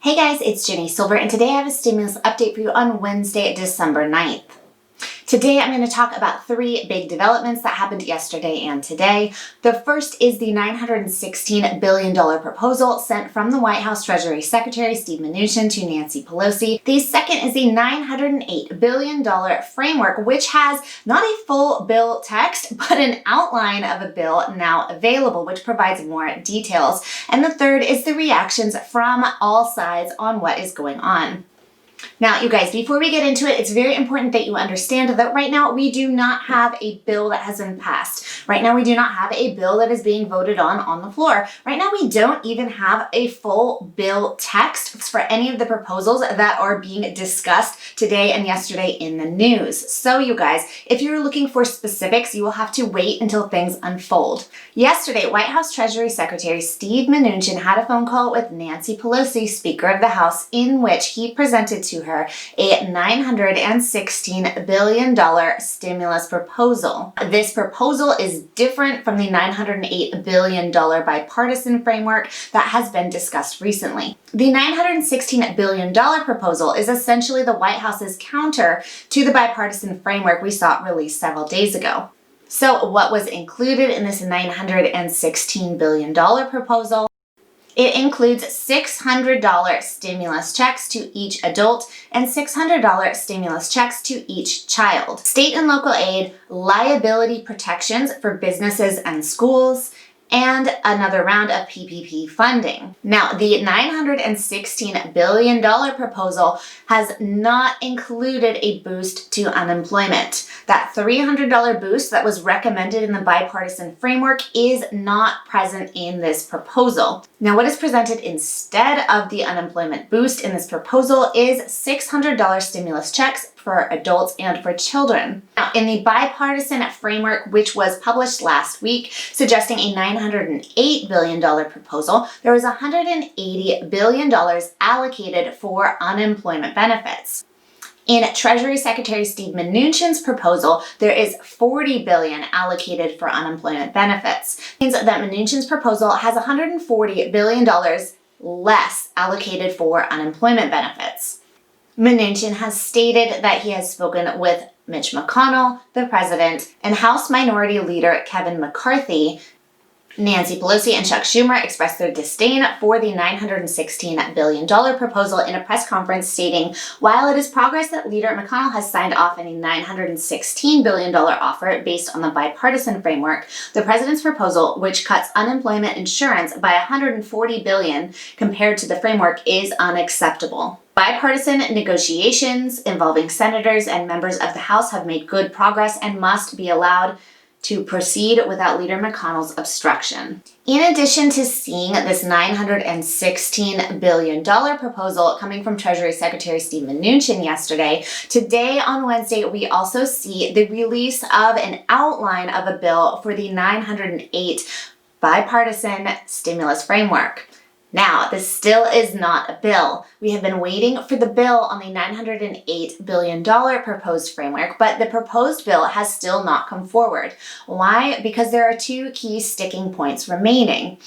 Hey guys, it's Ginny Silver, and today I have a stimulus update for you on Wednesday, December 9th. Today I'm going to talk about three big developments that happened yesterday and today. The first is the $916 billion proposal sent from the White House Treasury Secretary Steve Mnuchin to Nancy Pelosi. The second is the $908 billion framework, which has not a full bill text, but an outline of a bill now available, which provides more details. And the third is the reactions from all sides on what is going on. Now, you guys, before we get into it, it's very important that you understand that right now we do not have a bill that has been passed. Right now we do not have a bill that is being voted on the floor. Right now we don't even have a full bill text for any of the proposals that are being discussed today and yesterday in the news. So you guys, if you're looking for specifics, you will have to wait until things unfold. Yesterday, White House Treasury Secretary Steve Mnuchin had a phone call with Nancy Pelosi, Speaker of the House, in which he presented to her a $916 billion stimulus proposal. This proposal is different from the $908 billion bipartisan framework that has been discussed recently. The $916 billion proposal is essentially the White House's counter to the bipartisan framework we saw released several days ago. So what was included in this $916 billion proposal? It includes $600 stimulus checks to each adult and $600 stimulus checks to each child. State and local aid, liability protections for businesses and schools, and another round of PPP funding. Now, the $916 billion proposal has not included a boost to unemployment. That $300 boost that was recommended in the bipartisan framework is not present in this proposal. Now, what is presented instead of the unemployment boost in this proposal is $600 stimulus checks for adults and for children. Now, in the bipartisan framework, which was published last week, suggesting a $908 billion proposal, there was $180 billion allocated for unemployment benefits. In Treasury Secretary Steve Mnuchin's proposal, there is $40 billion allocated for unemployment benefits. It means that Mnuchin's proposal has $140 billion less allocated for unemployment benefits. Mnuchin has stated that he has spoken with Mitch McConnell, the president, and House Minority Leader Kevin McCarthy. Nancy Pelosi and Chuck Schumer expressed their disdain for the $916 billion proposal in a press conference, stating, while it is progress that Leader McConnell has signed off on a $916 billion offer based on the bipartisan framework, the president's proposal, which cuts unemployment insurance by $140 billion compared to the framework, is unacceptable. Bipartisan negotiations involving senators and members of the House have made good progress and must be allowed to proceed without Leader McConnell's obstruction. In addition to seeing this $916 billion proposal coming from Treasury Secretary Steve Mnuchin yesterday, today on Wednesday, we also see the release of an outline of a bill for the $908 bipartisan stimulus framework. Now, this still is not a bill. We have been waiting for the bill on the $908 billion proposed framework, but the proposed bill has still not come forward. Why? Because there are two key sticking points remaining.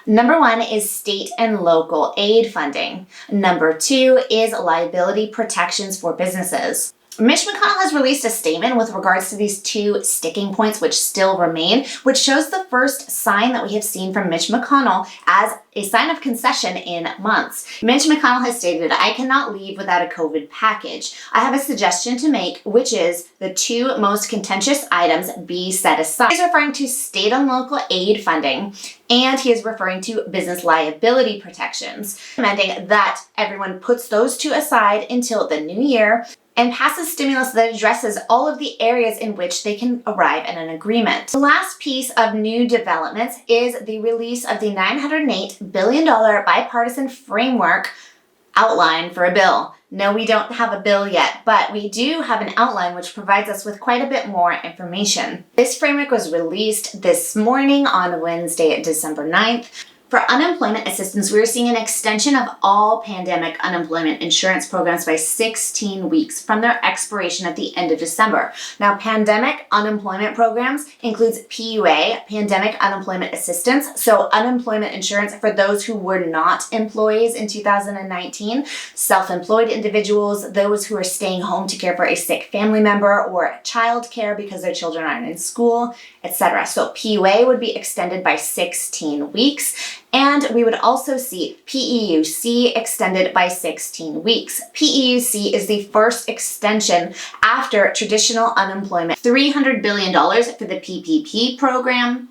Number one is state and local aid funding. Number two is liability protections for businesses. Mitch McConnell has released a statement with regards to these two sticking points which still remain, which shows the first sign that we have seen from Mitch McConnell as a sign of concession in months. Mitch McConnell has stated, I cannot leave without a COVID package. I have a suggestion to make, which is the two most contentious items be set aside. He's referring to state and local aid funding, and he is referring to business liability protections, recommending that everyone puts those two aside until the new year and passes stimulus that addresses all of the areas in which they can arrive at an agreement. The last piece of new developments is the release of the $908 billion bipartisan framework outline for a bill. No, we don't have a bill yet, but we do have an outline which provides us with quite a bit more information. This framework was released this morning on Wednesday, December 9th. For unemployment assistance, we're seeing an extension of all pandemic unemployment insurance programs by 16 weeks from their expiration at the end of December. Now, pandemic unemployment programs includes PUA, Pandemic Unemployment Assistance, so unemployment insurance for those who were not employees in 2019, self-employed individuals, those who are staying home to care for a sick family member, or child care because their children aren't in school, etc. So PUA would be extended by 16 weeks. And we would also see PEUC extended by 16 weeks. PEUC is the first extension after traditional unemployment. $300 billion for the PPP program,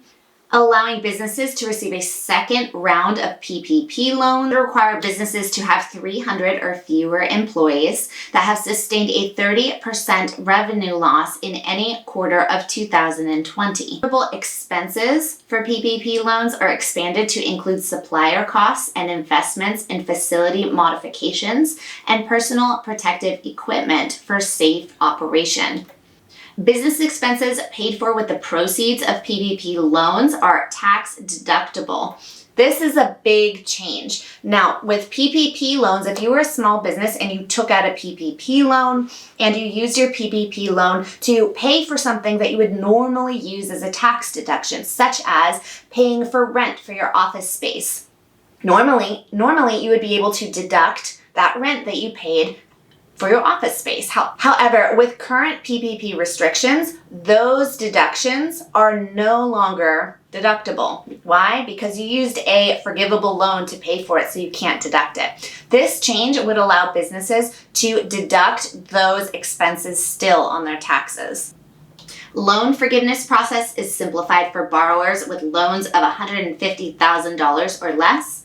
allowing businesses to receive a second round of PPP loans that require businesses to have 300 or fewer employees that have sustained a 30% revenue loss in any quarter of 2020. Expenses for PPP loans are expanded to include supplier costs and investments in facility modifications and personal protective equipment for safe operation. Business expenses paid for with the proceeds of PPP loans are tax deductible. This is a big change. Now, with PPP loans, if you were a small business and you took out a PPP loan and you used your PPP loan to pay for something that you would normally use as a tax deduction, such as paying for rent for your office space, normally you would be able to deduct that rent that you paid for your office space. However, with current PPP restrictions, those deductions are no longer deductible. Why? Because you used a forgivable loan to pay for it, so you can't deduct it. This change would allow businesses to deduct those expenses still on their taxes. Loan forgiveness process is simplified for borrowers with loans of $150,000 or less.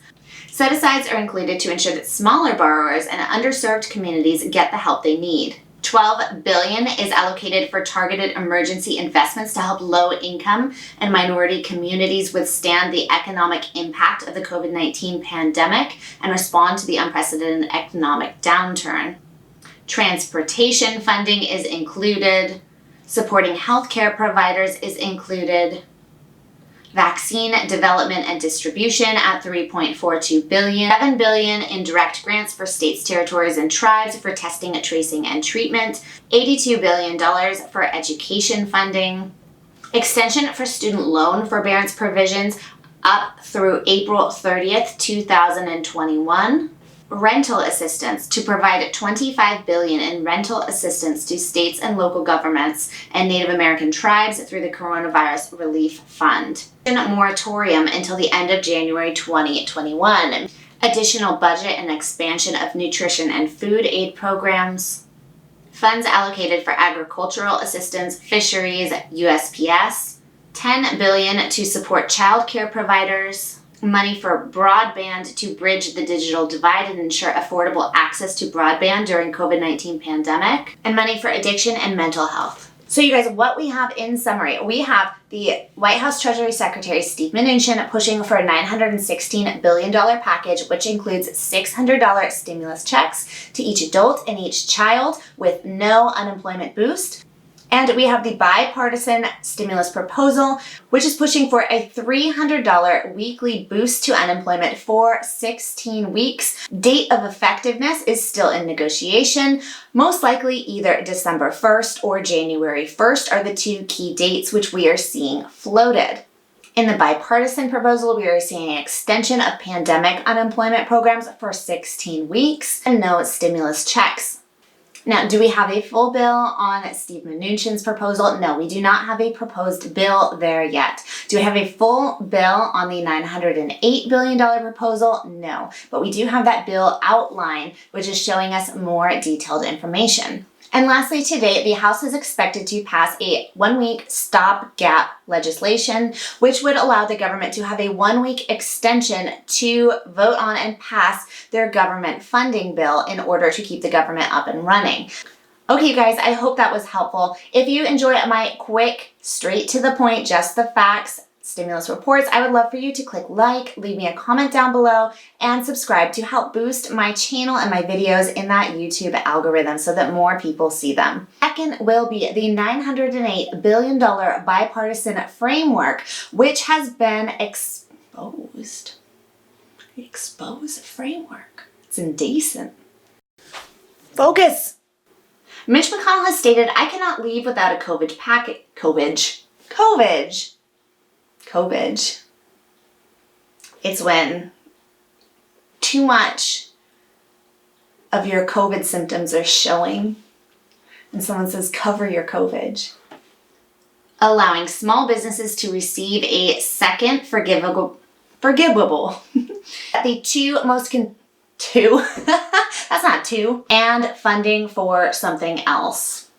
Set-asides are included to ensure that smaller borrowers and underserved communities get the help they need. $12 billion is allocated for targeted emergency investments to help low-income and minority communities withstand the economic impact of the COVID-19 pandemic and respond to the unprecedented economic downturn. Transportation funding is included. Supporting healthcare providers is included. Vaccine development and distribution at $3.42 billion, $7 billion in direct grants for states, territories, and tribes for testing, tracing, and treatment, $82 billion for education funding, extension for student loan forbearance provisions up through April 30th, 2021. Rental assistance to provide $25 billion in rental assistance to states and local governments and Native American tribes through the Coronavirus Relief Fund. Moratorium until the end of January 2021. Additional budget and expansion of nutrition and food aid programs. Funds allocated for agricultural assistance, fisheries, USPS. $10 billion to support child care providers. Money for broadband to bridge the digital divide and ensure affordable access to broadband during COVID-19 pandemic, and money for addiction and mental health. So you guys, what we have in summary, we have the White House Treasury Secretary Steve Mnuchin pushing for a $916 billion package, which includes $600 stimulus checks to each adult and each child with no unemployment boost. And we have the bipartisan stimulus proposal, which is pushing for a $300 weekly boost to unemployment for 16 weeks. Date of effectiveness is still in negotiation. Most likely either December 1st or January 1st are the two key dates which we are seeing floated. In the bipartisan proposal, we are seeing an extension of pandemic unemployment programs for 16 weeks and no stimulus checks. Now, do we have a full bill on Steve Mnuchin's proposal? No, we do not have a proposed bill there yet. Do we have a full bill on the $908 billion proposal? No, but we do have that bill outline, which is showing us more detailed information. And lastly, today, the House is expected to pass a one-week stopgap legislation, which would allow the government to have a one-week extension to vote on and pass their government funding bill in order to keep the government up and running. Okay, you guys, I hope that was helpful. If you enjoy my quick, straight to the point, just the facts, stimulus reports, I would love for you to click like, leave me a comment down below, and subscribe to help boost my channel and my videos in that YouTube algorithm so that more people see them. Second will be the $908 billion bipartisan framework, which has been exposed. Expose framework. It's indecent. Focus. Mitch McConnell has stated, I cannot leave without a COVID packet. COVID. It's when too much of your COVID symptoms are showing and someone says, cover your COVID. Allowing small businesses to receive a second forgivable. The two most that's not two. And funding for something else.